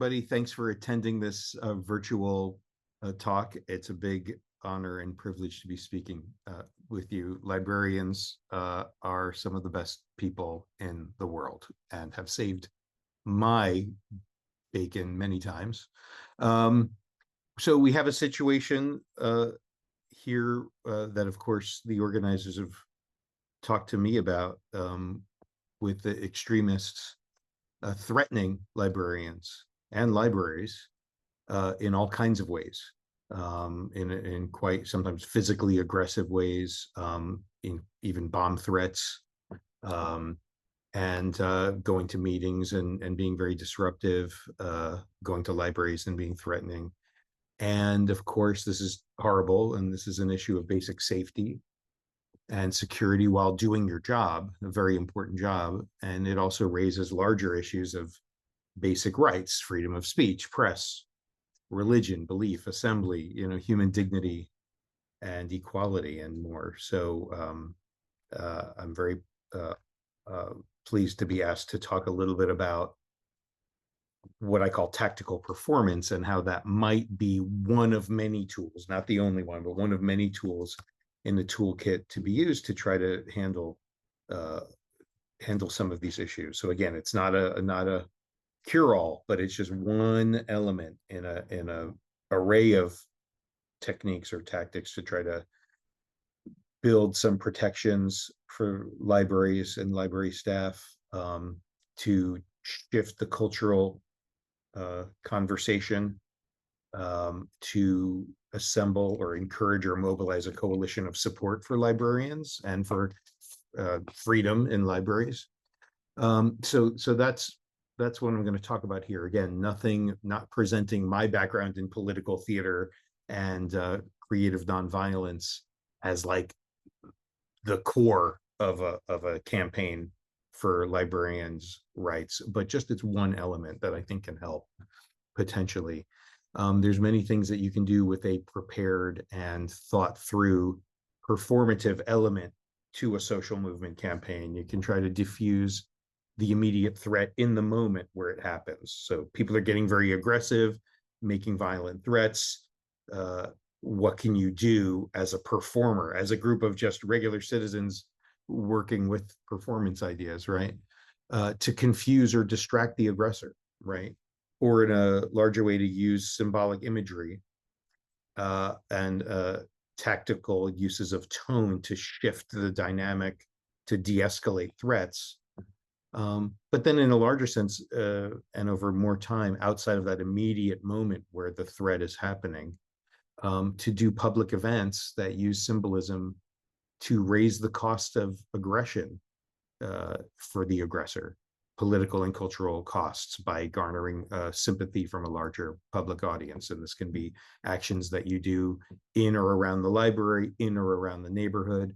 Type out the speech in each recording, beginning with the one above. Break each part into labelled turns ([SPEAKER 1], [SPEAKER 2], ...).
[SPEAKER 1] Buddy, thanks for attending this virtual talk. It's a big honor and privilege to be speaking with you. Librarians are some of the best people in the world and have saved my bacon many times. So we have a situation here that, of course, the organizers have talked to me about with the extremists threatening librarians and libraries in all kinds of ways, in quite sometimes physically aggressive ways, in even bomb threats, and going to meetings and being very disruptive, going to libraries and being threatening. And of course, this is horrible, and this is an issue of basic safety and security while doing your job, a very important job. And it also raises larger issues of basic rights, freedom of speech, press, religion, belief, assembly, human dignity and equality and more. So I'm very pleased to be asked to talk a little bit about what I call tactical performance and how that might be one of many tools, not the only one, but one of many tools in the toolkit to be used to try to handle some of these issues. So again, it's not a cure-all, but it's just one element in a array of techniques or tactics to try to build some protections for libraries and library staff, to shift the cultural conversation, to assemble or encourage or mobilize a coalition of support for librarians and for freedom in libraries. So that's what I'm going to talk about here. Again, not presenting my background in political theater and creative nonviolence as like the core of a campaign for librarians' rights, but just it's one element that I think can help potentially. There's many things that you can do with a prepared and thought through performative element to a social movement campaign. You can try to diffuse the immediate threat in the moment where it happens. So people are getting very aggressive, making violent threats. What can you do as a performer, as a group of just regular citizens working with performance ideas, right? To confuse or distract the aggressor, right? Or in a larger way, to use symbolic imagery and tactical uses of tone to shift the dynamic, to de-escalate threats. But then in a larger sense, and over more time, outside of that immediate moment where the threat is happening, to do public events that use symbolism to raise the cost of aggression for the aggressor, political and cultural costs, by garnering sympathy from a larger public audience. And this can be actions that you do in or around the library, in or around the neighborhood,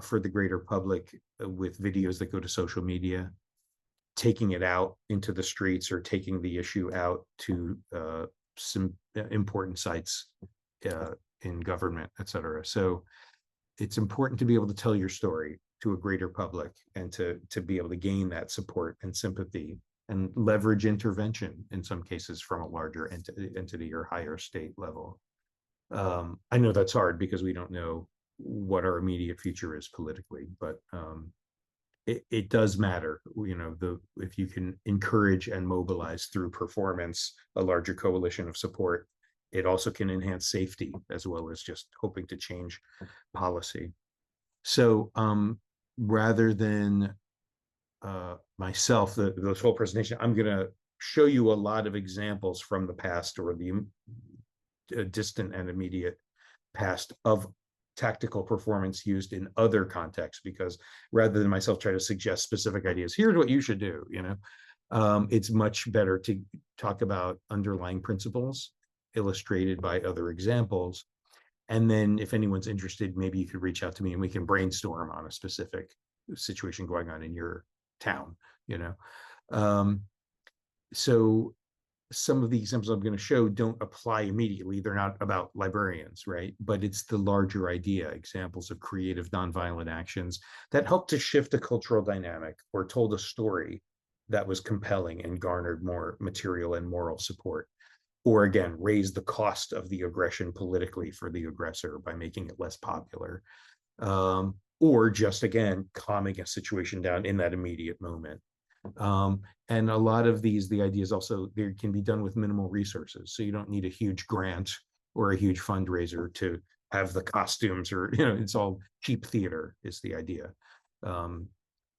[SPEAKER 1] for the greater public, with videos that go to social media, taking it out into the streets or taking the issue out to some important sites in government, et cetera. So it's important to be able to tell your story to a greater public and to be able to gain that support and sympathy and leverage intervention in some cases from a larger entity or higher state level. I know that's hard because we don't know what our immediate future is politically, but it does matter, if you can encourage and mobilize through performance a larger coalition of support. It also can enhance safety as well as just hoping to change policy. So rather than myself, this whole presentation, I'm going to show you a lot of examples from the past or the distant and immediate past of tactical performance used in other contexts, because rather than myself try to suggest specific ideas, here's what you should do, it's much better to talk about underlying principles illustrated by other examples. And then if anyone's interested, maybe you could reach out to me and we can brainstorm on a specific situation going on in your town, So some of the examples I'm going to show don't apply immediately. They're not about librarians, right? But it's the larger idea, examples of creative nonviolent actions that help to shift a cultural dynamic or told a story that was compelling and garnered more material and moral support. Or again, raise the cost of the aggression politically for the aggressor by making it less popular. Or just, again, calming a situation down in that immediate moment. And a lot of these, the ideas also, they can be done with minimal resources. So you don't need a huge grant or a huge fundraiser to have the costumes, or, it's all cheap theater is the idea.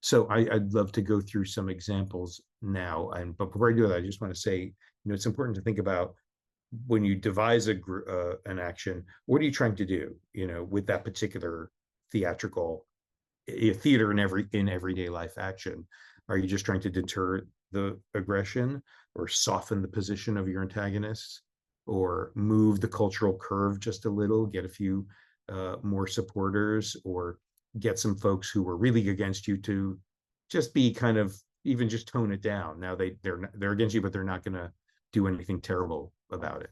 [SPEAKER 1] So I'd love to go through some examples now. But before I do that, I just want to say, it's important to think about when you devise an action, what are you trying to do, with that particular theatrical theater in everyday life action? Are you just trying to deter the aggression, or soften the position of your antagonists, or move the cultural curve just a little, get a few more supporters, or get some folks who were really against you to just be kind of, even just tone it down? Now they're against you, but they're not going to do anything terrible about it.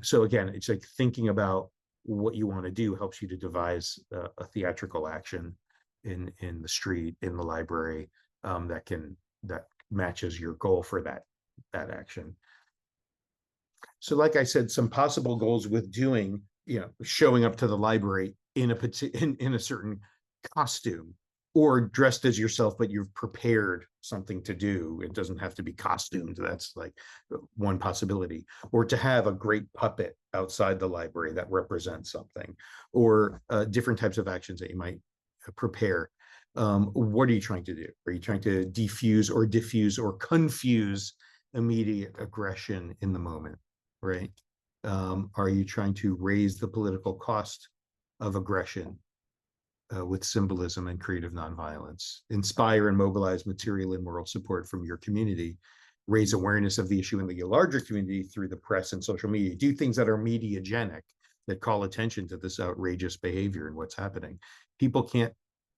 [SPEAKER 1] So again, it's like thinking about what you want to do helps you to devise a theatrical action in the street, in the library, that matches your goal for that action. So like I said, some possible goals with doing, showing up to the library in a certain costume, or dressed as yourself, but you've prepared something to do. It doesn't have to be costumed. That's like one possibility. Or to have a great puppet outside the library that represents something, or different types of actions that you might prepare. What are you trying to do? Are you trying to diffuse or confuse immediate aggression in the moment, right? Are you trying to raise the political cost of aggression with symbolism and creative nonviolence? Inspire and mobilize material and moral support from your community. Raise awareness of the issue in the larger community through the press and social media. Do things that are mediagenic, that call attention to this outrageous behavior and what's happening. People can't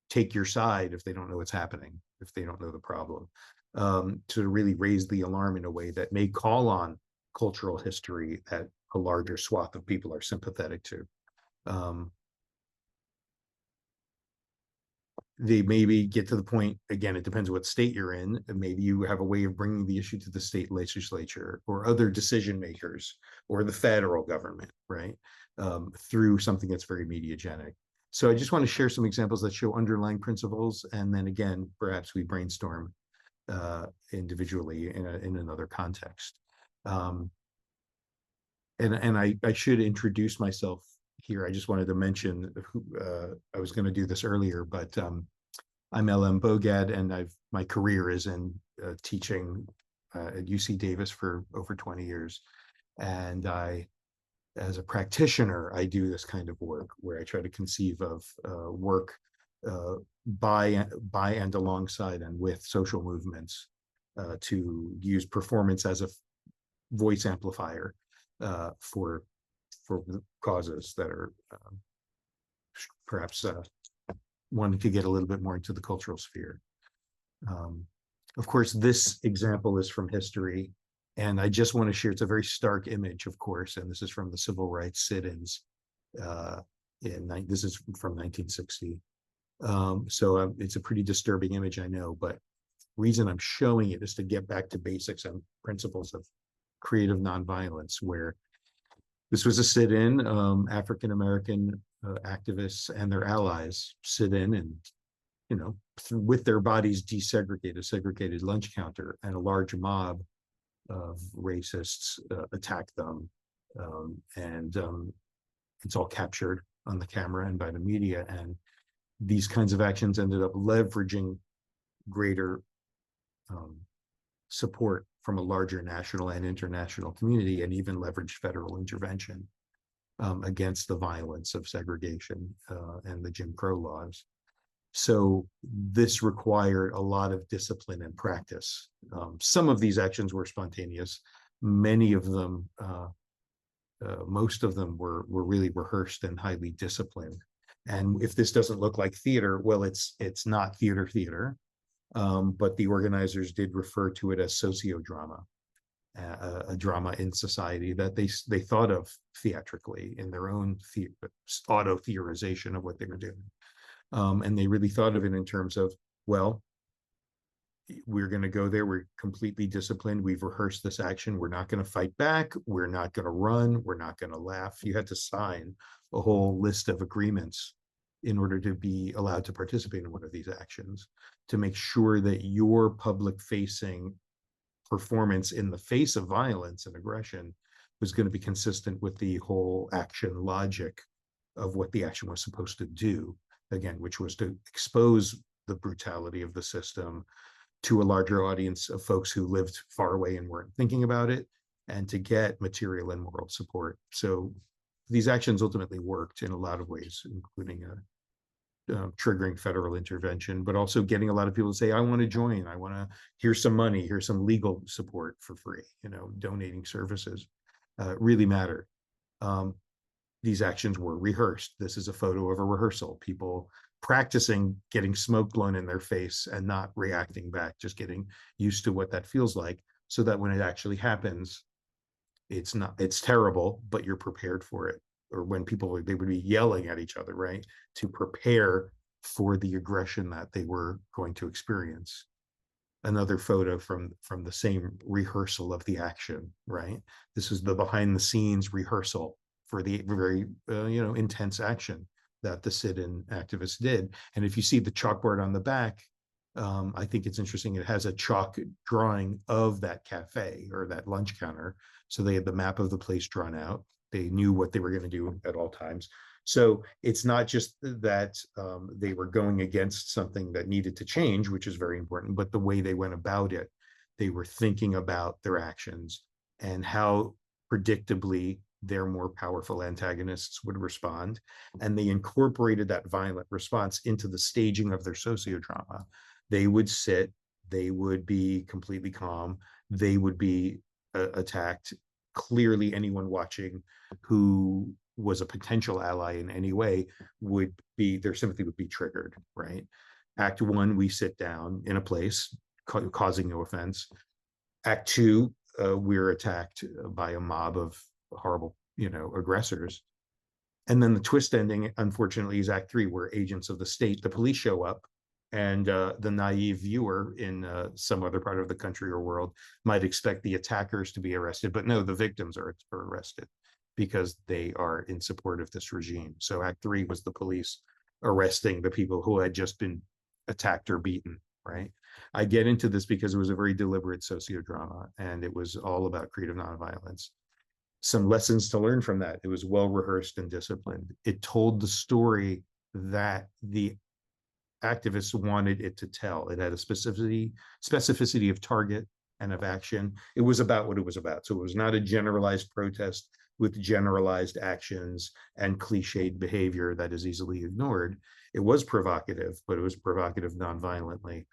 [SPEAKER 1] take your side if they don't know what's happening, if they don't know the problem. To really raise the alarm in a way that may call on cultural history that a larger swath of people are sympathetic to. They maybe get to the point, again, it depends what state you're in, and maybe you have a way of bringing the issue to the state legislature or other decision makers or the federal government, right? Through something that's very mediagenic. So I just want to share some examples that show underlying principles, and then again, perhaps we brainstorm individually in another context. And I should introduce myself here. I just wanted to mention who I was going to do this earlier, but I'm L.M. Bogad, and my career is in teaching at UC Davis for over 20 years. And as a practitioner, I do this kind of work where I try to conceive of work by and alongside and with social movements to use performance as a voice amplifier for causes that are perhaps wanting to get a little bit more into the cultural sphere. Of course, this example is from history, and I just want to share, it's a very stark image, of course, and this is from the civil rights sit-ins. This is from 1960. So it's a pretty disturbing image, I know, but the reason I'm showing it is to get back to basics and principles of creative nonviolence, where this was a sit-in. African-American activists and their allies sit in and, with their bodies desegregated, segregated lunch counter, and a large mob of racists attack them. And it's all captured on the camera and by the media. And these kinds of actions ended up leveraging greater support from a larger national and international community, and even leveraged federal intervention against the violence of segregation and the Jim Crow laws. So this required a lot of discipline and practice. Some of these actions were spontaneous. Many of them, most of them were really rehearsed and highly disciplined. And if this doesn't look like theater, well, it's not theater. But the organizers did refer to it as sociodrama, a drama in society that they thought of theatrically in their own auto-theorization of what they were doing. And they really thought of it in terms of, well, we're going to go there. We're completely disciplined. We've rehearsed this action. We're not going to fight back. We're not going to run. We're not going to laugh. You had to sign a whole list of agreements in order to be allowed to participate in one of these actions, to make sure that your public facing performance in the face of violence and aggression was going to be consistent with the whole action logic of what the action was supposed to do, again, which was to expose the brutality of the system to a larger audience of folks who lived far away and weren't thinking about it, and to get material and moral support. So these actions ultimately worked in a lot of ways, including triggering federal intervention, but also getting a lot of people to say, I want to join. I want to, here's some money, here's some legal support for free, donating services really mattered. These actions were rehearsed. This is a photo of a rehearsal. People practicing getting smoke blown in their face and not reacting back, just getting used to what that feels like, so that when it actually happens, it's terrible, but you're prepared for it. Or when people, they would be yelling at each other, right, to prepare for the aggression that they were going to experience. Another photo from the same rehearsal of the action, right? This is the behind the scenes rehearsal for the very intense action that the sit-in activists did. And if you see the chalkboard on the back, I think it's interesting. It has a chalk drawing of that cafe or that lunch counter. So they had the map of the place drawn out. They knew what they were going to do at all times. So it's not just that they were going against something that needed to change, which is very important, but the way they went about it. They were thinking about their actions and how predictably their more powerful antagonists would respond. And they incorporated that violent response into the staging of their sociodrama. They would sit, they would be completely calm, they would be attacked. Clearly, anyone watching who was a potential ally in any way would be, their sympathy would be triggered, right? Act one, we sit down in a place, causing no offense. Act two, we're attacked by a mob of horrible, aggressors. And then the twist ending, unfortunately, is Act three, where agents of the state, the police, show up, and the naive viewer in some other part of the country or world might expect the attackers to be arrested, but no, the victims are arrested because they are in support of this regime. So Act three was the police arresting the people who had just been attacked or beaten, right? I get into this because it was a very deliberate sociodrama, and it was all about creative nonviolence. Some lessons to learn from that. It was well rehearsed and disciplined. It told the story that the activists wanted it to tell. It had a specificity of target and of action. It was about what it was about. So it was not a generalized protest with generalized actions and cliched behavior that is easily ignored. It was provocative, but it was provocative nonviolently.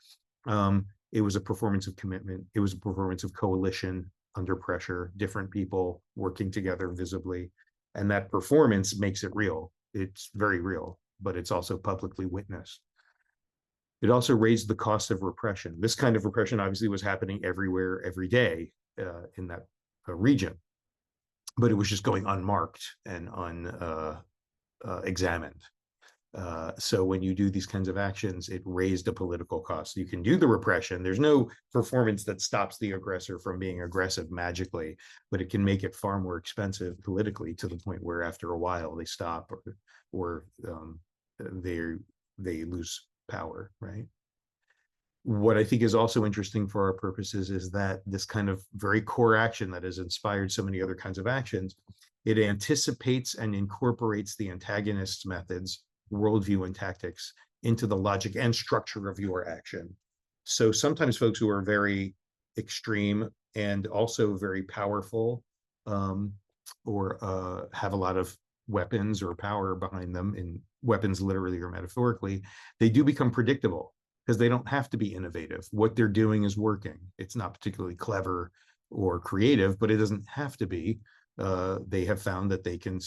[SPEAKER 1] It was a performance of commitment. It was a performance of coalition under pressure, different people working together visibly. And that performance makes it real. It's very real, but it's also publicly witnessed. It also raised the cost of repression. This kind of repression obviously was happening everywhere, every day in that region, but it was just going unmarked and unexamined. So when you do these kinds of actions, it raised a political cost. You can do the repression. There's no performance that stops the aggressor from being aggressive magically, but it can make it far more expensive politically, to the point where after a while they stop, or they lose power, right? What I think is also interesting for our purposes is that this kind of very core action that has inspired so many other kinds of actions, it anticipates and incorporates the antagonist's methods, worldview, and tactics into the logic and structure of your action. So sometimes folks who are very extreme and also very powerful, or have a lot of weapons or power behind them, in weapons literally or metaphorically, they do become predictable because they don't have to be innovative. What they're doing is working. It's not particularly clever or creative, but it doesn't have to be. They have found that they can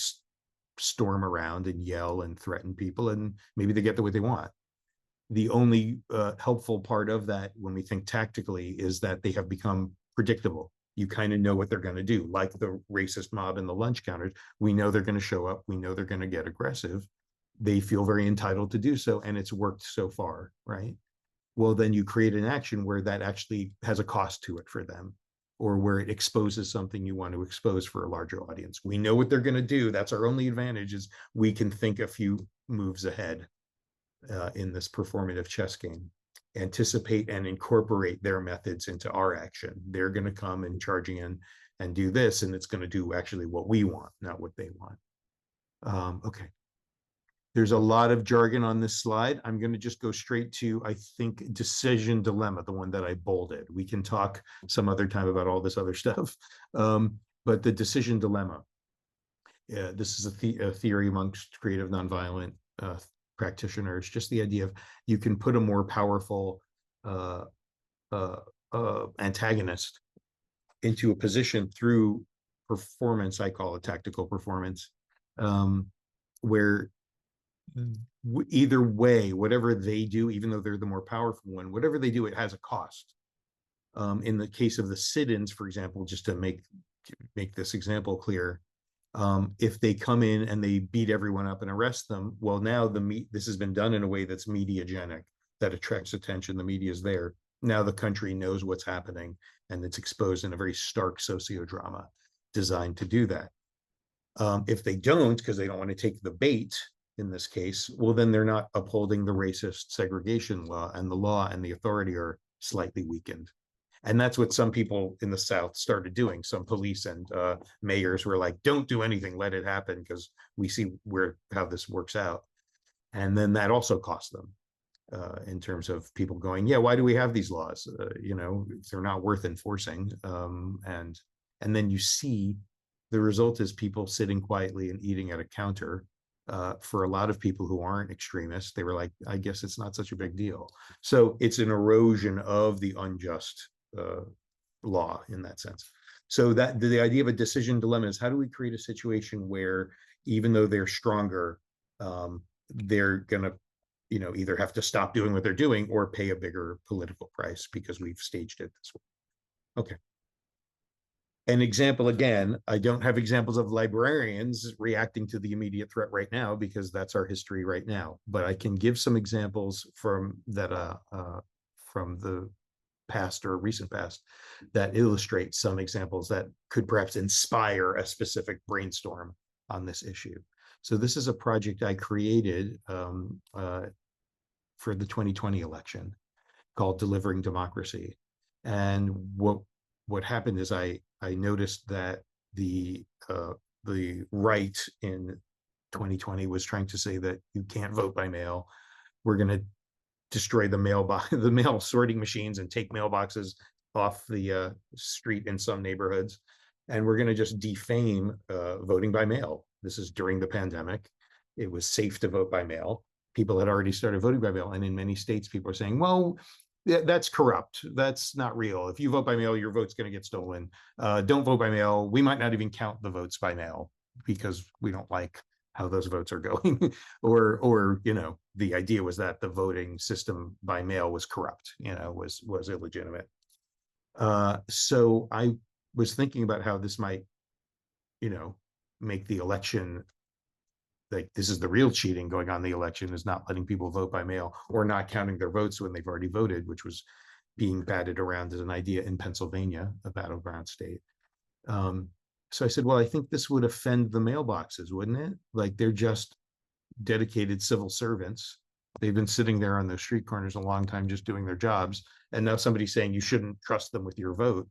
[SPEAKER 1] storm around and yell and threaten people, and maybe they get the way they want. The only helpful part of that, when we think tactically, is that they have become predictable. You kind of know what they're going to do, like the racist mob in the lunch counters. We know they're going to show up. We know they're going to get aggressive. They feel very entitled to do so, and it's worked so far, right? well, then you create an action where that actually has a cost to it for them, or where it exposes something you want to expose for a larger audience. We know what they're going to do. That's our only advantage, is we can think a few moves ahead in this performative chess game, anticipate and incorporate their methods into our action. They're going to come and charging in and do this, and it's going to do actually what we want, not what they want. Okay. There's a lot of jargon on this slide. I'm going to just go straight to, I think, decision dilemma, the one that I bolded. We can talk some other time about all this other stuff. But the decision dilemma, this is a theory amongst creative nonviolent practitioners, just the idea of you can put a more powerful antagonist into a position through performance, I call it tactical performance, where either way, whatever they do, even though they're the more powerful one, whatever they do, it has a cost. In the case of the sit-ins, for example, just to make this example clear, if they come in and they beat everyone up and arrest them, well, now this has been done in a way that's mediagenic, that attracts attention. The media is there. Now the country knows what's happening, and it's exposed in a very stark sociodrama designed to do that. If they don't, because they don't want to take the bait in this case, well, then they're not upholding the racist segregation law, and the law and the authority are slightly weakened. And that's what some people in the South started doing. Some police and mayors were like, don't do anything, let it happen, because we see how this works out. And then that also cost them in terms of people going, yeah, why do we have these laws? They're not worth enforcing. And then you see the result is people sitting quietly and eating at a counter. For a lot of people who aren't extremists, they were like, I guess it's not such a big deal. So it's an erosion of the unjust law in that sense. So that the idea of a decision dilemma is, how do we create a situation where even though they're stronger, they're gonna, either have to stop doing what they're doing or pay a bigger political price because we've staged it this way. Okay. An example, again, I don't have examples of librarians reacting to the immediate threat right now because that's our history right now. But I can give some examples from the past or recent past that illustrate some examples that could perhaps inspire a specific brainstorm on this issue. So this is a project I created for the 2020 election called Delivering Democracy. And what happened is I noticed that the right in 2020 was trying to say that you can't vote by mail. We're going to destroy the mail sorting machines and take mailboxes off the street in some neighborhoods, and we're going to just defame voting by mail. This is during the pandemic. It was safe to vote by mail. People had already started voting by mail, and in many states, people are saying, well, that's corrupt. That's not real. If you vote by mail, your vote's going to get stolen. Don't vote by mail. We might not even count the votes by mail because we don't like how those votes are going. or the idea was that the voting system by mail was corrupt, was illegitimate. So I was thinking about how this might, make the election, like, this is the real cheating going on in the election, is not letting people vote by mail or not counting their votes when they've already voted, which was being batted around as an idea in Pennsylvania, a battleground state. So I said, well, I think this would offend the mailboxes, wouldn't it? Like, they're just dedicated civil servants. They've been sitting there on those street corners a long time just doing their jobs. And now somebody's saying you shouldn't trust them with your vote.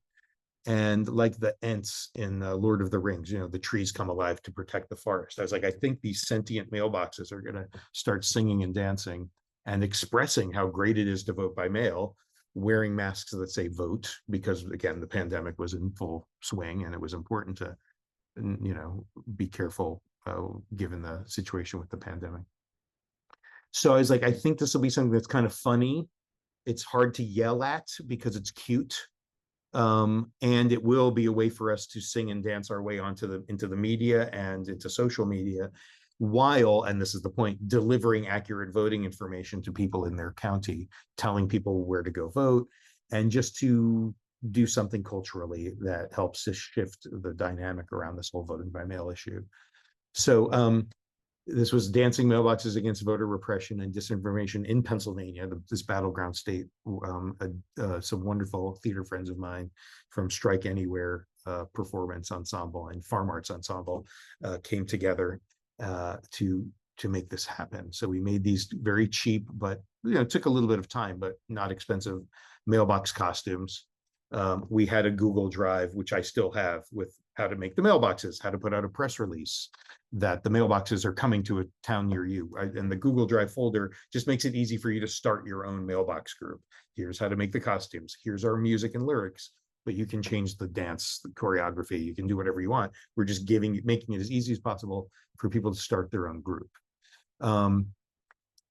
[SPEAKER 1] And like the Ents in Lord of the Rings, the trees come alive to protect the forest. I was like, I think these sentient mailboxes are going to start singing and dancing and expressing how great it is to vote by mail, wearing masks that say vote, because again, the pandemic was in full swing and it was important to, be careful given the situation with the pandemic. So I was like, I think this will be something that's kind of funny. It's hard to yell at because it's cute. And it will be a way for us to sing and dance our way into the media and into social media, while, and this is the point, delivering accurate voting information to people in their county, telling people where to go vote, and just to do something culturally that helps to shift the dynamic around this whole voting by mail issue. So This was Dancing Mailboxes Against Voter Repression and Disinformation in Pennsylvania, this battleground state. Some wonderful theater friends of mine from Strike Anywhere Performance Ensemble and Farm Arts Ensemble came together to make this happen. So we made these very cheap, but it took a little bit of time, but not expensive mailbox costumes. We had a Google Drive, which I still have, with how to make the mailboxes, how to put out a press release that the mailboxes are coming to a town near you. And the Google Drive folder just makes it easy for you to start your own mailbox group. Here's how to make the costumes. Here's our music and lyrics, but you can change the dance, the choreography. You can do whatever you want. We're just making it as easy as possible for people to start their own group.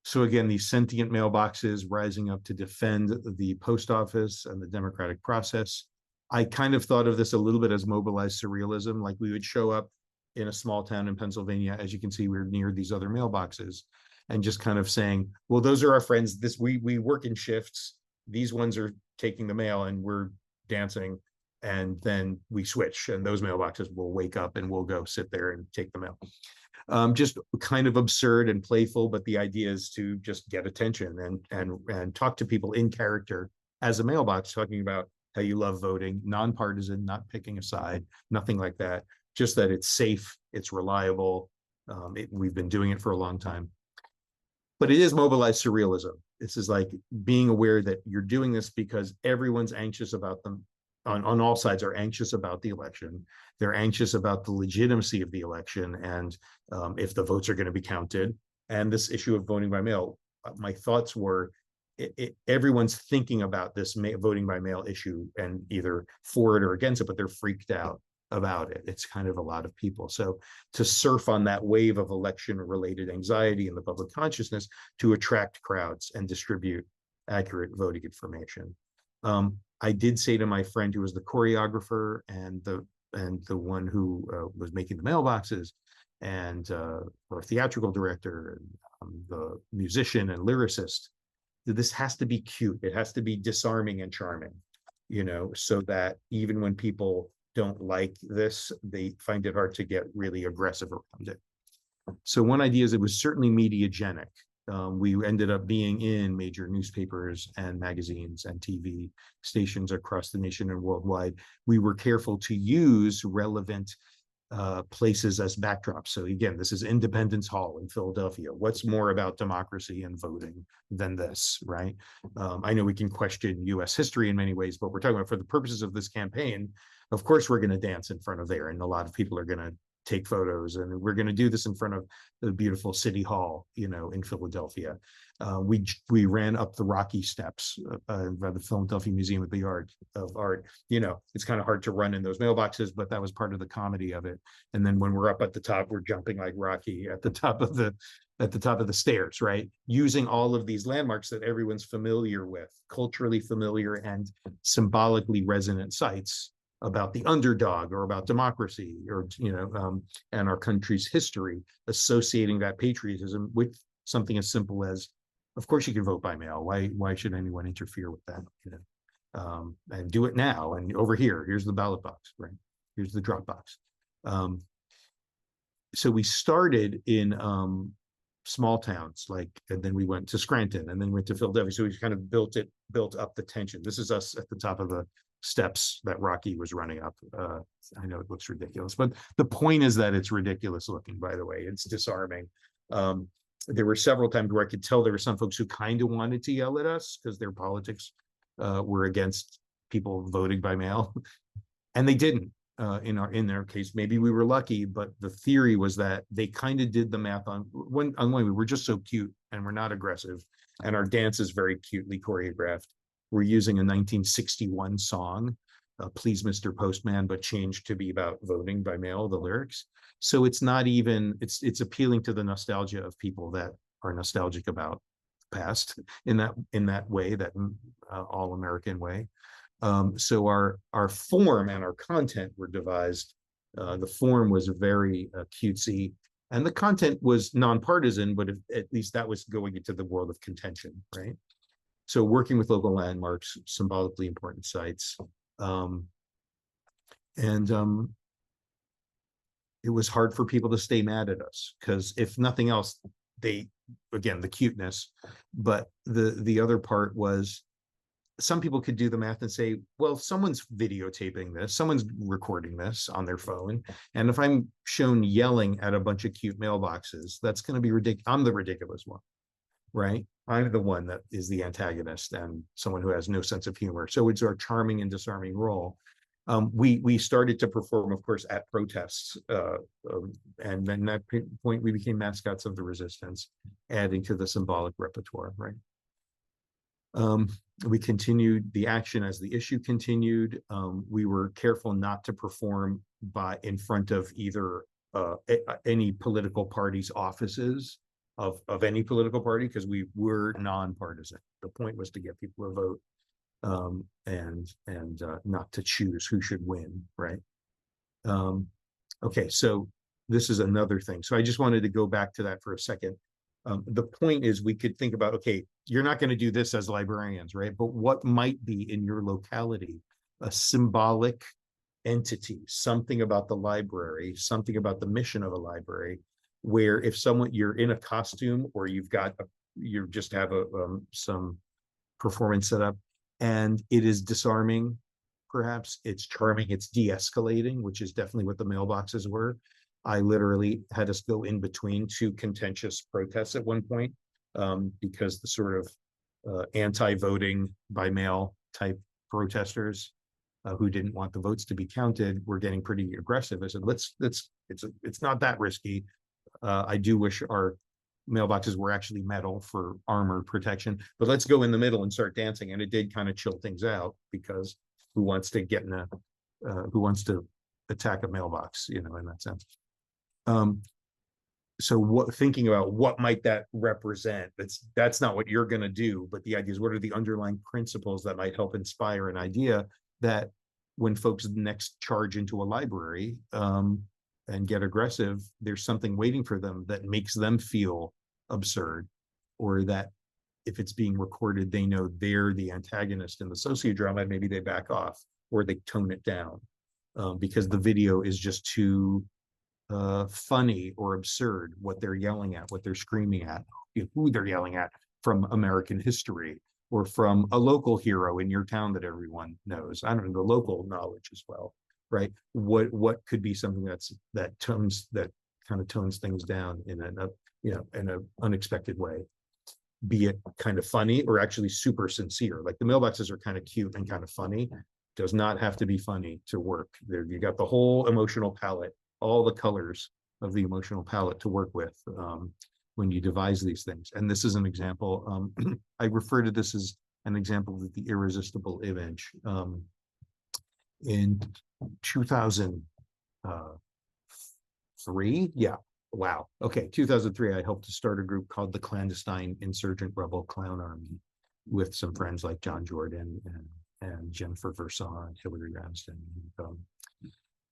[SPEAKER 1] So again, these sentient mailboxes rising up to defend the post office and the democratic process. I kind of thought of this a little bit as mobilized surrealism, like we would show up in a small town in Pennsylvania. As you can see, we're near these other mailboxes and just kind of saying, well, those are our friends. We work in shifts. These ones are taking the mail and we're dancing, and then we switch and those mailboxes will wake up and we'll go sit there and take the mail. Just kind of absurd and playful, but the idea is to just get attention and talk to people in character as a mailbox, talking about how you love voting, nonpartisan, not picking a side, nothing like that. Just that it's safe, it's reliable. We've been doing it for a long time. But it is mobilized surrealism. This is like being aware that you're doing this because everyone's anxious about them. On all sides are anxious about the election. They're anxious about the legitimacy of the election and if the votes are going to be counted. And this issue of voting by mail, my thoughts were, everyone's thinking about this voting by mail issue and either for it or against it, but they're freaked out about it. It's kind of a lot of people. So to surf on that wave of election-related anxiety in the public consciousness to attract crowds and distribute accurate voting information. I did say to my friend who was the choreographer and the one who was making the mailboxes and our theatrical director and the musician and lyricist, that this has to be cute. It has to be disarming and charming, so that even when people don't like this, they find it hard to get really aggressive around it. So one idea is it was certainly mediagenic. We ended up being in major newspapers and magazines and TV stations across the nation and worldwide. We were careful to use relevant places as backdrops. So again, this is Independence Hall in Philadelphia. What's more about democracy and voting than this, right? I know we can question US history in many ways, but we're talking about for the purposes of this campaign, of course, we're going to dance in front of there. And a lot of people are going to take photos, and we're going to do this in front of the beautiful City Hall, in Philadelphia. We ran up the Rocky Steps by the Philadelphia Museum of the Art. It's kind of hard to run in those mailboxes, but that was part of the comedy of it. And then when we're up at the top, we're jumping like Rocky at the top of the stairs, right? Using all of these landmarks that everyone's familiar with, culturally familiar and symbolically resonant sites about the underdog or about democracy or, and our country's history, associating that patriotism with something as simple as, of course you can vote by mail. Why should anyone interfere with that? And do it now. And over here's the ballot box, right? Here's the drop box. So we started in small towns, and then we went to Scranton and then went to Philadelphia. So we kind of built up the tension. This is us at the top of the steps that Rocky was running up. I know it looks ridiculous, but the point is that it's ridiculous looking, by the way. It's disarming. There were several times where I could tell there were some folks who kind of wanted to yell at us because their politics were against people voting by mail. And they didn't in their case. Maybe we were lucky, but the theory was that they kind of did the math on one way. We're just so cute and we're not aggressive. And our dance is very cutely choreographed. We're using a 1961 song, Please Mr. Postman, but changed to be about voting by mail, the lyrics. So it's not even, it's appealing to the nostalgia of people that are nostalgic about the past in that way, that all American way. So our form and our content were devised. The form was very cutesy, and the content was nonpartisan, but at least that was going into the world of contention, right? So working with local landmarks, symbolically important sites, it was hard for people to stay mad at us, because if nothing else, again, the cuteness, but the other part was, some people could do the math and say, well, someone's videotaping this, someone's recording this on their phone, and if I'm shown yelling at a bunch of cute mailboxes, that's going to be ridiculous. I'm the ridiculous one, right? I'm the one that is the antagonist and someone who has no sense of humor. So it's our charming and disarming role. We started to perform, of course, at protests, and then at that point we became mascots of the resistance, adding to the symbolic repertoire, right? We continued the action as the issue continued. We were careful not to perform in front of either any political party's offices of any political party, because we were nonpartisan. The point was to get people to vote, and not to choose who should win, right? Okay, so this is another thing. So I just wanted to go back to that for a second. The point is, we could think about, okay, you're not going to do this as librarians, right? But what might be in your locality a symbolic entity, something about the library, something about the mission of a library, where if you're in a costume, or you just have some performance set up, and it is disarming, perhaps it's charming, it's de-escalating, which is definitely what the mailboxes were. I literally had us go in between two contentious protests at one point, because the sort of anti-voting by mail type protesters, who didn't want the votes to be counted, were getting pretty aggressive. I said, it's not that risky. I do wish our mailboxes were actually metal for armor protection, but let's go in the middle and start dancing. And it did kind of chill things out, because who wants to attack a mailbox, in that sense. So thinking about what might that represent, that's not what you're going to do, but the idea is, what are the underlying principles that might help inspire an idea that when folks next charge into a library, and get aggressive, there's something waiting for them that makes them feel absurd, or that if it's being recorded, they know they're the antagonist in the sociodrama, and maybe they back off, or they tone it down, because the video is just too funny or absurd, what they're yelling at, what they're screaming at, who they're yelling at, from American history, or from a local hero in your town that everyone knows. I don't know, the local knowledge as well, right? What could be something that kind of tones things down in an unexpected way, be it kind of funny or actually super sincere. Like the mailboxes are kind of cute and kind of funny. Does not have to be funny to work. There, you got the whole emotional palette, all the colors of the emotional palette to work with, when you devise these things. And this is an example. I refer to this as an example of the irresistible image. In 2003, yeah, wow. Okay, 2003, I helped to start a group called the Clandestine Insurgent Rebel Clown Army, with some friends like John Jordan and Jennifer Versailles and Hillary Ramsden.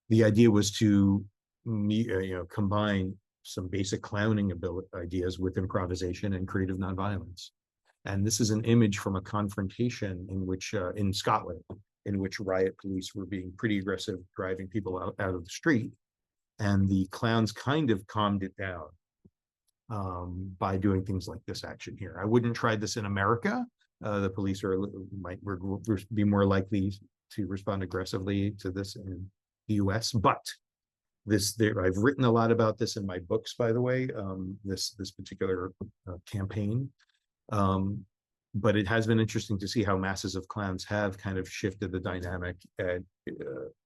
[SPEAKER 1] The idea was to combine some basic clowning ideas with improvisation and creative nonviolence. And this is an image from a confrontation in which, in Scotland, in which riot police were being pretty aggressive, driving people out of the street. And the clowns kind of calmed it down, by doing things like this action here. I wouldn't try this in America. The police might be more likely to respond aggressively to this in the US, but I've written a lot about this in my books, by the way, this particular campaign. But it has been interesting to see how masses of clowns have kind of shifted the dynamic at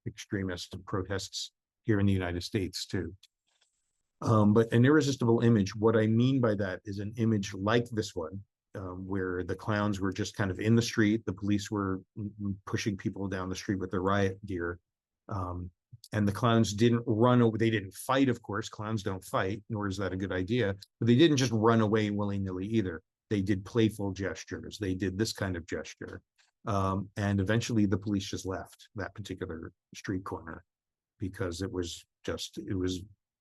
[SPEAKER 1] extremist protests here in the United States too. But an irresistible image, what I mean by that is an image like this one, where the clowns were just kind of in the street, the police were pushing people down the street with their riot gear. And the clowns didn't run over, they didn't fight, of course, clowns don't fight, nor is that a good idea, but they didn't just run away willy-nilly either. They did playful gestures, they did this kind of gesture. And eventually the police just left that particular street corner, because it was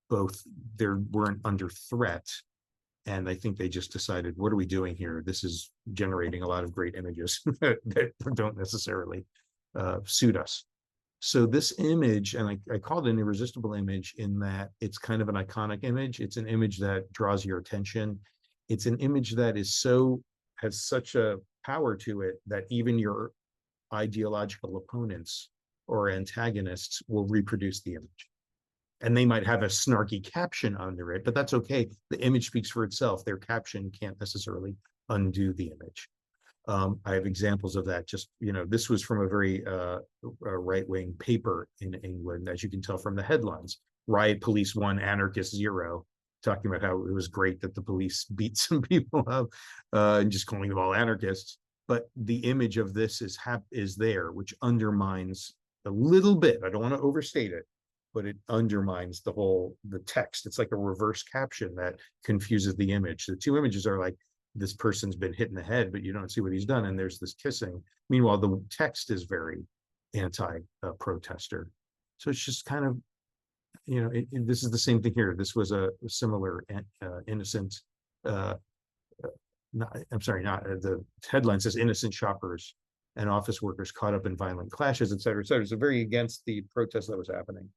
[SPEAKER 1] both, they weren't under threat, and I think they just decided, what are we doing here? This is generating a lot of great images that don't necessarily suit us. So this image, and I call it an irresistible image in that it's kind of an iconic image. It's an image that draws your attention. It's an image that has such a power to it that even your ideological opponents or antagonists will reproduce the image. And they might have a snarky caption under it, but that's okay. The image speaks for itself. Their caption can't necessarily undo the image. I have examples of that. Just, this was from a very right-wing paper in England, as you can tell from the headlines. Riot police 1, anarchist 0, talking about how it was great that the police beat some people up and just calling them all anarchists. But the image of this is there, which undermines a little bit. I don't want to overstate it, but it undermines the text. It's like a reverse caption that confuses the image. The two images are like, this person's been hit in the head, but you don't see what he's done. And there's this kissing. Meanwhile, the text is very anti-protester. So it's just kind of, this is the same thing here. This was a similar innocent, the headline says innocent shoppers and office workers caught up in violent clashes, et cetera, et cetera. So very against the protest that was happening.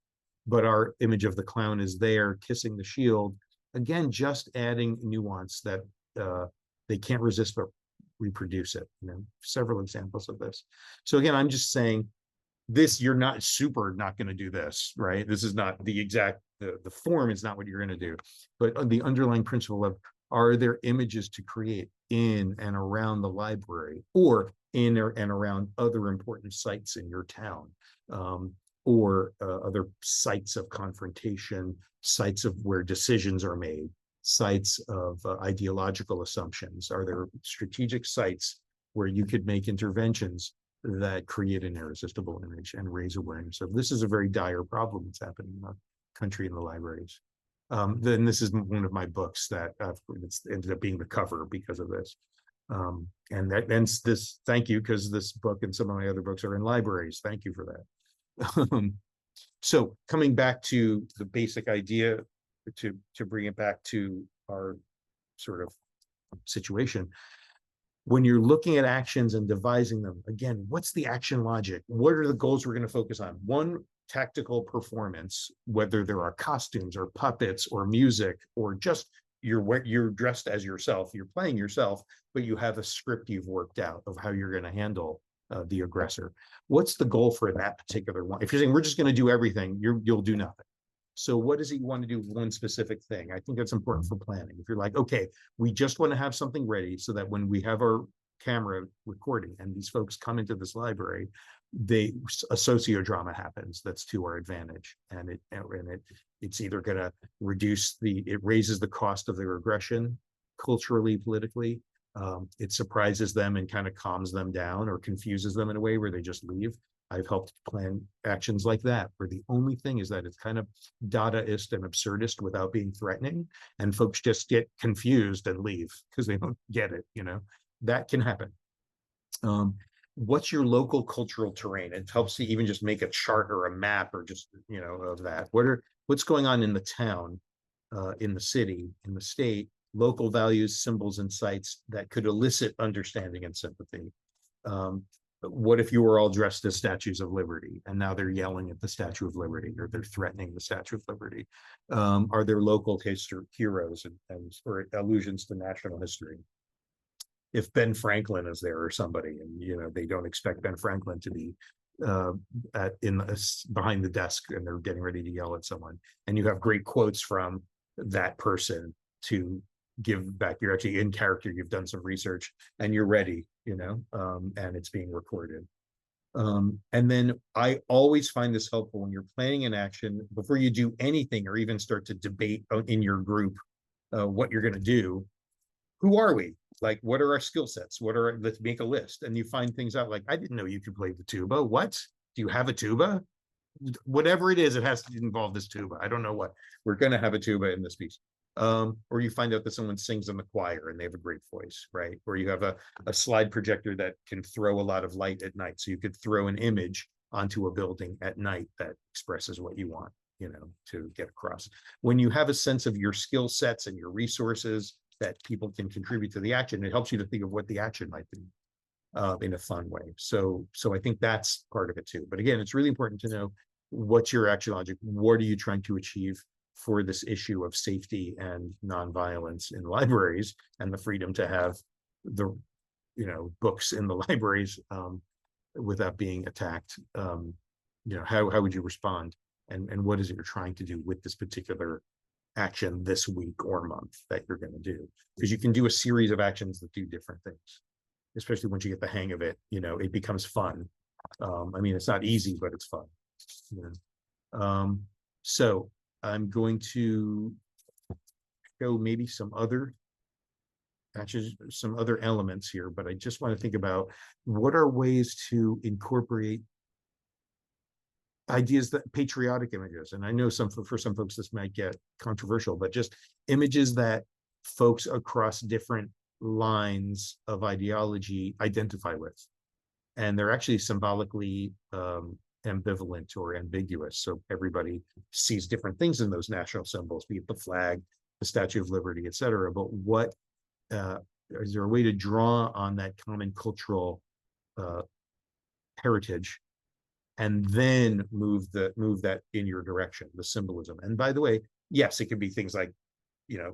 [SPEAKER 1] But our image of the clown is there kissing the shield. Again, just adding nuance that they can't resist but reproduce it. Several examples of this. So again, I'm just saying this, you're not going to do this, right? This is not the exact, the form is not what you're going to do, but the underlying principle of, are there images to create in and around the library or in and around other important sites in your town, or other sites of confrontation, sites of where decisions are made, sites of ideological assumptions? Are there strategic sites where you could make interventions that create an irresistible image and raise awareness of this is a very dire problem that's happening in our country in the libraries? Then this is one of my books that it's ended up being the cover because of this. And that ends this, thank you, because this book and some of my other books are in libraries. Thank you for that. So coming back to the basic idea, to bring it back to our sort of situation, when you're looking at actions and devising them, again, what's the action logic? What are the goals we're going to focus on? One, tactical performance, whether there are costumes or puppets or music or just you're dressed as yourself, you're playing yourself, but you have a script you've worked out of how you're going to handle the aggressor. What's the goal for that particular one? If you're saying we're just going to do everything, you'll do nothing. So what does he want to do with one specific thing? I think that's important for planning. If you're like, okay, we just want to have something ready so that when we have our camera recording and these folks come into this library, a sociodrama happens that's to our advantage. And it's either going to it raises the cost of their aggression culturally, politically. It surprises them and kind of calms them down or confuses them in a way where they just leave. I've helped plan actions like that, where the only thing is that it's kind of Dadaist and absurdist without being threatening, and folks just get confused and leave because they don't get it. That can happen. What's your local cultural terrain? It helps to even just make a chart or a map or just, of that. What's going on in the town, in the city, in the state, local values, symbols, and sites that could elicit understanding and sympathy. What if you were all dressed as statues of liberty and now they're yelling at the Statue of Liberty or they're threatening the Statue of Liberty? Are there local heroes or allusions to national history? If Ben Franklin is there or somebody, and they don't expect Ben Franklin to be behind the desk and they're getting ready to yell at someone, and you have great quotes from that person to give back, you're actually in character, you've done some research and you're ready, and it's being recorded. And then I always find this helpful when you're planning an action, before you do anything or even start to debate in your group what you're going to do. Who are we? Like, what are our skill sets? Let's make a list. And you find things out like, I didn't know you could play the tuba. What? Do you have a tuba? Whatever it is, it has to involve this tuba. I don't know what. We're going to have a tuba in this piece. Or you find out that someone sings in the choir and they have a great voice, right? Or you have a slide projector that can throw a lot of light at night. So you could throw an image onto a building at night that expresses what you want, to get across. When you have a sense of your skill sets and your resources that people can contribute to the action, it helps you to think of what the action might be. in a fun way. So I think that's part of it too. But again, it's really important to know what's your action logic. What are you trying to achieve for this issue of safety and nonviolence in libraries and the freedom to have the books in the libraries without being attacked? How would you respond? And what is it you're trying to do with this particular action this week or month that you're going to do? Because you can do a series of actions that do different things, especially once you get the hang of it. It becomes fun. I mean, it's not easy, but it's fun. So I'm going to show maybe some other actions, some other elements here, but I just want to think about what are ways to incorporate ideas, that patriotic images. And I know for some folks this might get controversial, but just images that folks across different lines of ideology identify with, and they're actually symbolically ambivalent or ambiguous, so everybody sees different things in those national symbols, be it the flag, the Statue of Liberty, etc. But what is there a way to draw on that common cultural heritage and then move that in your direction, the symbolism? And by the way, yes, it could be things like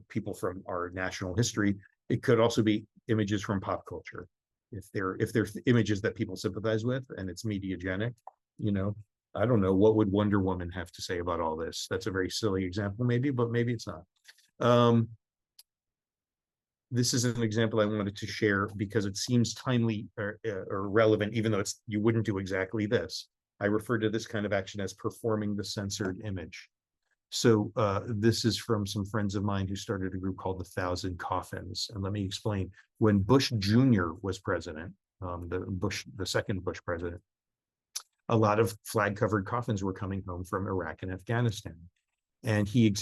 [SPEAKER 1] people from our national history. It could also be images from pop culture, if they're images that people sympathize with, and it's mediagenic. I don't know, what would Wonder Woman have to say about all this? That's a very silly example, maybe, but maybe it's not. This is an example I wanted to share because it seems timely or relevant, even though you wouldn't do exactly this. I refer to this kind of action as performing the censored image. So this is from some friends of mine who started a group called the 1,000 Coffins. And let me explain. When Bush Jr. was president, the second Bush president, a lot of flag-covered coffins were coming home from Iraq and Afghanistan. And he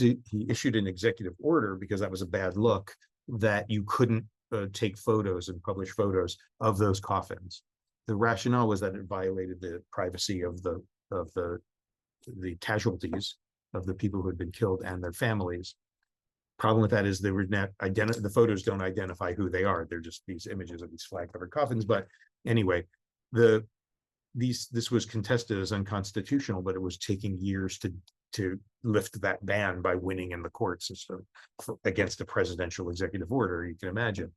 [SPEAKER 1] issued an executive order, because that was a bad look, that you couldn't take photos and publish photos of those coffins. The rationale was that it violated the privacy of the casualties, of the people who had been killed and their families. Problem with that is the photos don't identify who they are. They're just these images of these flag-covered coffins. But anyway, this was contested as unconstitutional, but it was taking years to lift that ban by winning in the court system against a presidential executive order, you can imagine.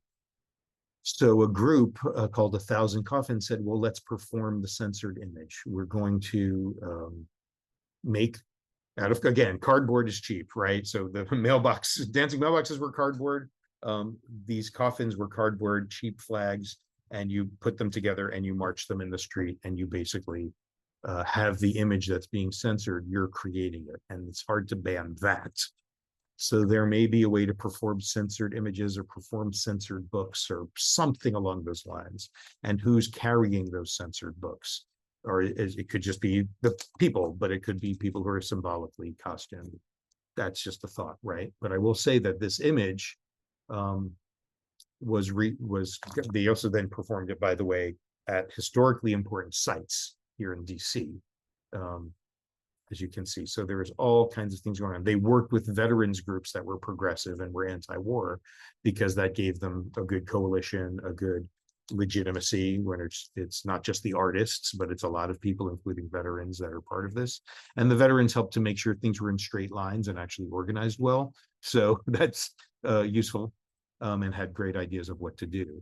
[SPEAKER 1] So a group called 1,000 Coffins said, well, let's perform the censored image. We're going to make out of, again, cardboard is cheap, right? So the dancing mailboxes were cardboard. These coffins were cardboard, cheap flags, and you put them together and you march them in the street, and you basically have the image that's being censored. You're creating it, and it's hard to ban that. So there may be a way to perform censored images or perform censored books or something along those lines. And who's carrying those censored books? Or it could just be the people, but it could be people who are symbolically costumed. That's just a thought, right? But I will say that this image they also then performed it, by the way, at historically important sites here in DC, as you can see. So there's all kinds of things going on. They worked with veterans groups that were progressive and were anti-war, because that gave them a good coalition, a good legitimacy, when it's not just the artists, but it's a lot of people, including veterans, that are part of this. And the veterans helped to make sure things were in straight lines and actually organized well. So that's useful, and had great ideas of what to do.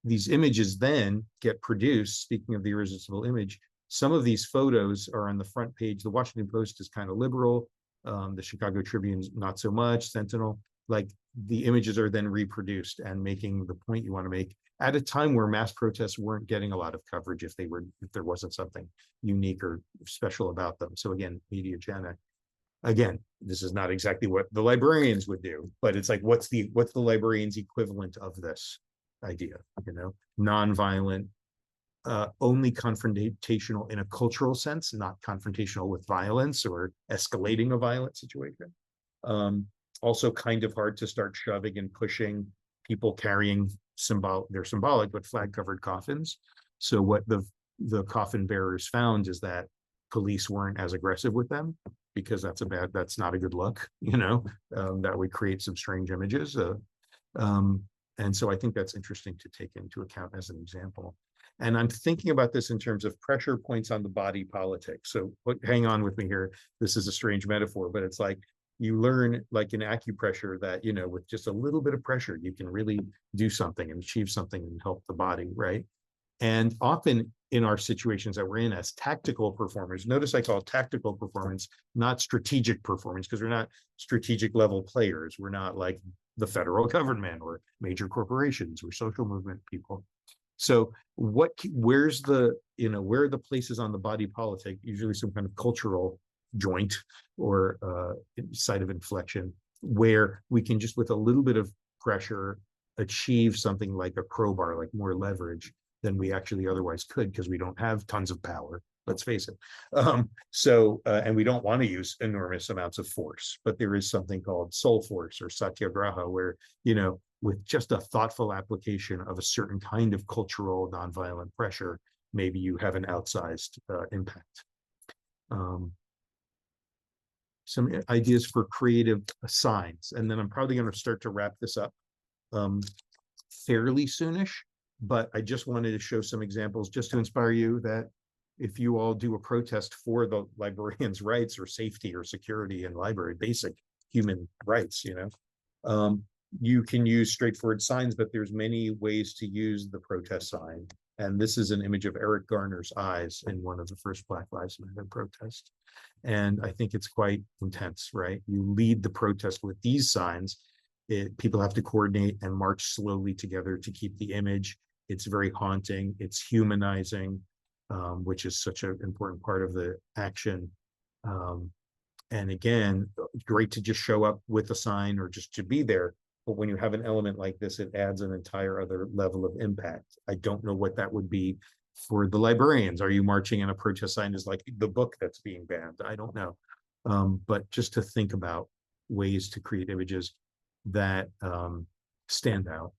[SPEAKER 1] These images then get produced. Speaking of the irresistible image, some of these photos are on the front page. The Washington Post is kind of liberal. The Chicago Tribune's not so much. Sentinel. Like, the images are then reproduced and making the point you want to make at a time where mass protests weren't getting a lot of coverage if there wasn't something unique or special about them. So again, mediagenic. Again, this is not exactly what the librarians would do, but it's like, what's the librarian's equivalent of this idea? Nonviolent, only confrontational in a cultural sense, not confrontational with violence or escalating a violent situation. Also kind of hard to start shoving and pushing people carrying they're symbolic, but flag-covered coffins. So what the coffin bearers found is that police weren't as aggressive with them, because that's not a good look, that would create some strange images. And so I think that's interesting to take into account as an example. And I'm thinking about this in terms of pressure points on the body politic. So hang on with me here. This is a strange metaphor, but it's like you learn, like in acupressure, that, you know, with just a little bit of pressure, you can really do something and achieve something and help the body, right? And often in our situations that we're in as tactical performers, notice I call tactical performance, not strategic performance, because we're not strategic level players. We're not like the federal government or major corporations or social movement people. So where's the, you know, where are the places on the body politic, usually some kind of cultural joint or site of inflection, where we can just with a little bit of pressure achieve something like a crowbar, like more leverage than we actually otherwise could, because we don't have tons of power, let's face it. And we don't want to use enormous amounts of force, but there is something called soul force or satyagraha, where, you know, with just a thoughtful application of a certain kind of cultural nonviolent pressure, maybe you have an outsized impact. Some ideas for creative signs, and then I'm probably going to start to wrap this up fairly soonish, but I just wanted to show some examples just to inspire you that if you all do a protest for the librarian's rights or safety or security in library, basic human rights, you know, you can use straightforward signs, but there's many ways to use the protest sign. And this is an image of Eric Garner's eyes in one of the first Black Lives Matter protests. And I think it's quite intense, right? You lead the protest with these signs. People have to coordinate and march slowly together to keep the image. It's very haunting. It's humanizing, which is such an important part of the action. And again, great to just show up with a sign or just to be there. But when you have an element like this, it adds an entire other level of impact. I don't know what that would be for the librarians. Are you marching and a protest sign is like the book that's being banned? I don't know. But just to think about ways to create images that stand out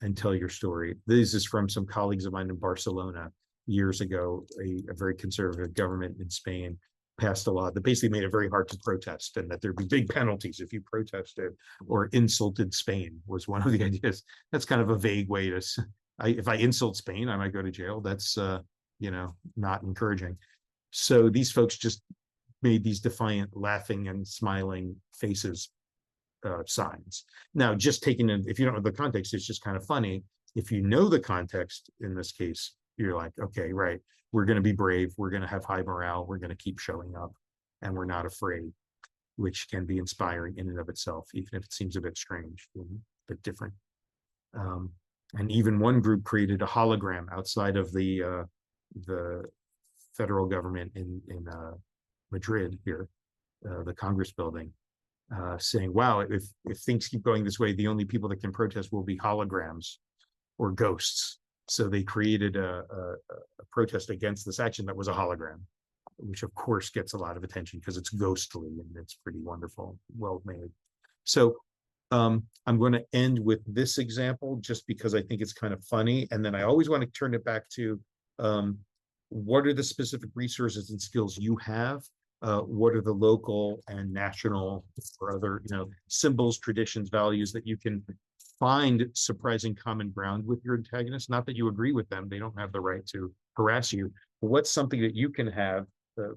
[SPEAKER 1] and tell your story. This is from some colleagues of mine in Barcelona years ago. A very conservative government in Spain passed a law that basically made it very hard to protest, and that there'd be big penalties if you protested or insulted Spain was one of the ideas. That's kind of a vague way to, if I insult Spain, I might go to jail. That's, you know, not encouraging. So these folks just made these defiant laughing and smiling faces signs. Now, just taking in, if you don't know the context, it's just kind of funny. If you know the context, in this case, you're like, okay, right, we're going to be brave, we're going to have high morale, we're going to keep showing up, and we're not afraid, which can be inspiring in and of itself, even if it seems a bit strange, a bit different. And even one group created a hologram outside of the federal government in Madrid here, the Congress building, saying, wow, if things keep going this way, the only people that can protest will be holograms or ghosts. So they created a protest against this action that was a hologram, which of course gets a lot of attention because it's ghostly and it's pretty wonderful, well made. So I'm going to end with this example just because I think it's kind of funny. And then I always want to turn it back to what are the specific resources and skills you have? What are the local and national or other, you know, symbols, traditions, values that you can find surprising common ground with your antagonist? Not that you agree with them, they don't have the right to harass you, but what's something that you can have,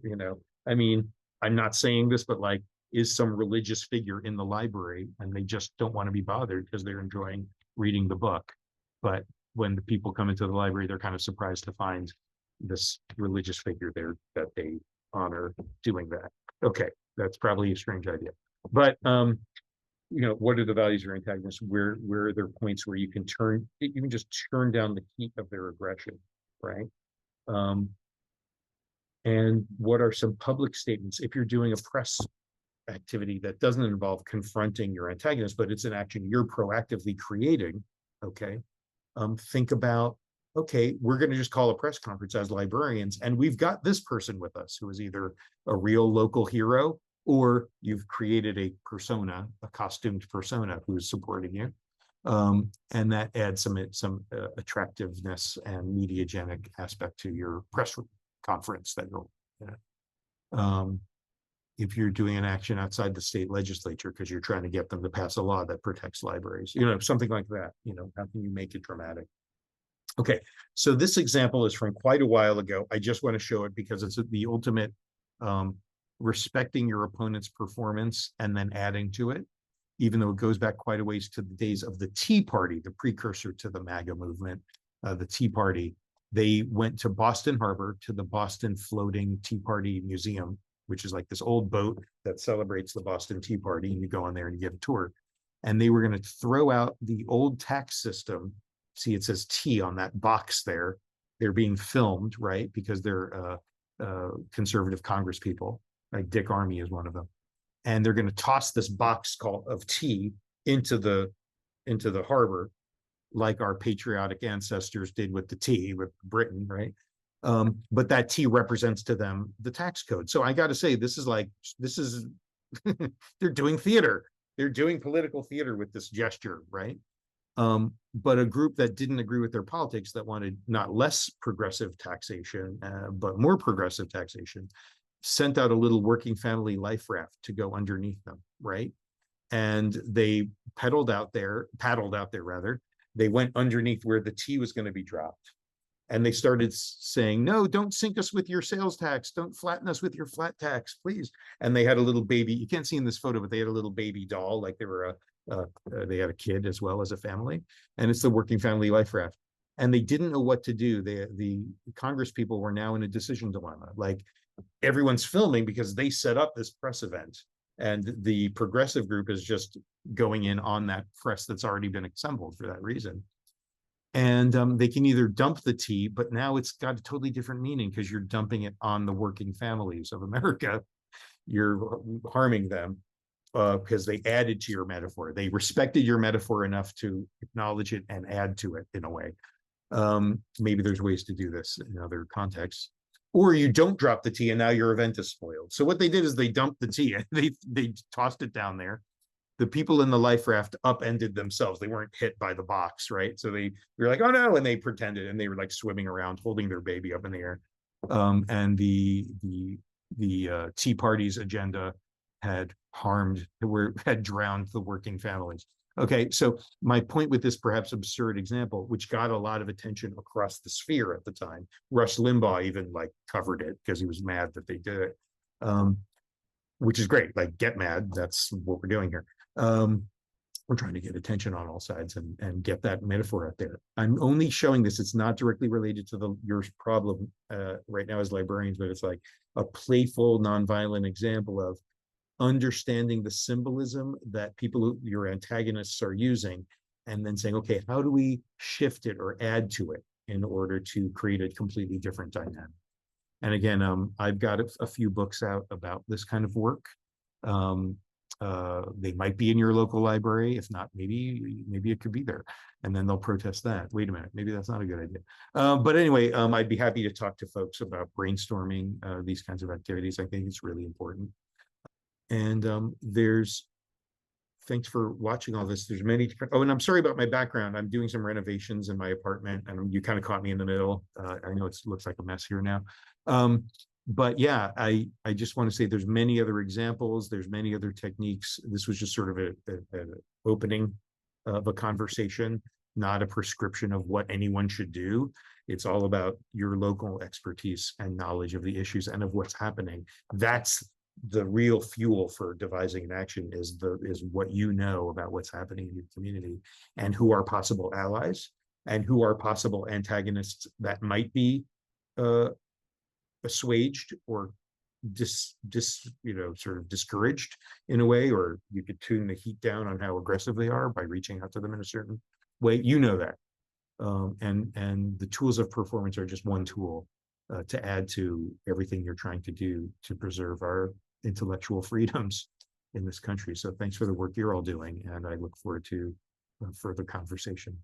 [SPEAKER 1] you know, I mean, I'm not saying this, but like, is some religious figure in the library and they just don't want to be bothered because they're enjoying reading the book. But when the people come into the library, they're kind of surprised to find this religious figure there that they honor doing that. Okay, that's probably a strange idea. But you know, what are the values of your antagonists? Where are there points where you can just turn down the heat of their aggression, right? And what are some public statements if you're doing a press activity that doesn't involve confronting your antagonist, but it's an action you're proactively creating? Okay, think about, okay, we're going to just call a press conference as librarians, and we've got this person with us who is either a real local hero or you've created a persona, a costumed persona who's supporting you. And that adds some attractiveness and mediagenic aspect to your press conference that you'll, if you're doing an action outside the state legislature because you're trying to get them to pass a law that protects libraries, you know, something like that. You know, how can you make it dramatic? Okay, so this example is from quite a while ago. I just want to show it because it's the ultimate respecting your opponent's performance and then adding to it, even though it goes back quite a ways to the days of the Tea Party, the precursor to the MAGA movement, the Tea Party. They went to Boston Harbor, to the Boston Floating Tea Party Museum, which is like this old boat that celebrates the Boston Tea Party, and you go on there and you get a tour. And they were going to throw out the old tax system. See, it says T on that box there. They're being filmed, right? Because they're conservative Congress people, like Dick Armey is one of them. And they're going to toss this box called of tea into the harbor, like our patriotic ancestors did with the tea with Britain, right? But that tea represents to them the tax code. So I got to say, this is they're doing theater. They're doing political theater with this gesture, right? But a group that didn't agree with their politics, that wanted not less progressive taxation, but more progressive taxation, sent out a little working family life raft to go underneath them, right? And they paddled out there rather. They went underneath where the tea was going to be dropped. And they started saying, no, don't sink us with your sales tax. Don't flatten us with your flat tax, please. And they had a little baby. You can't see in this photo, but they had a little baby doll, like they were they had a kid as well as a family. And it's the working family life raft. And they didn't know what to do. The Congress people were now in a decision dilemma. Like, everyone's filming because they set up this press event. And the progressive group is just going in on that press that's already been assembled for that reason. And they can either dump the tea, but now it's got a totally different meaning because you're dumping it on the working families of America. You're harming them because they added to your metaphor. They respected your metaphor enough to acknowledge it and add to it in a way. Maybe there's ways to do this in other contexts. Or you don't drop the tea and now your event is spoiled. So what they did is they dumped the tea and they tossed it down there. The people in the life raft upended themselves. They weren't hit by the box, right? So they were like, oh no, and they pretended, and they were like swimming around, holding their baby up in the air. And the Tea Party's agenda had drowned the working families. Okay, so my point with this perhaps absurd example, which got a lot of attention across the sphere at the time, Rush Limbaugh even like covered it because he was mad that they did it, which is great. Like, get mad. That's what we're doing here. We're trying to get attention on all sides and get that metaphor out there. I'm only showing this. It's not directly related to your problem right now as librarians, but it's like a playful, nonviolent example of understanding the symbolism that your antagonists are using, and then saying, okay, how do we shift it or add to it in order to create a completely different dynamic? And again, I've got a few books out about this kind of work. They might be in your local library. If not, maybe it could be there. And then they'll protest that. Wait a minute, maybe that's not a good idea. But anyway, I'd be happy to talk to folks about brainstorming these kinds of activities. I think it's really important. And thanks for watching all this. There's many different, and I'm sorry about my background. I'm doing some renovations in my apartment and you kind of caught me in the middle. I know it looks like a mess here now. But yeah, I just want to say there's many other examples. There's many other techniques. This was just sort of an opening of a conversation, not a prescription of what anyone should do. It's all about your local expertise and knowledge of the issues and of what's happening. That's the real fuel for devising an action, is what you know about what's happening in your community and who are possible allies and who are possible antagonists that might be assuaged or sort of discouraged in a way, or you could tune the heat down on how aggressive they are by reaching out to them in a certain way. You know that. And the tools of performance are just one tool to add to everything you're trying to do to preserve our intellectual freedoms in this country. So thanks for the work you're all doing, and I look forward to further conversation.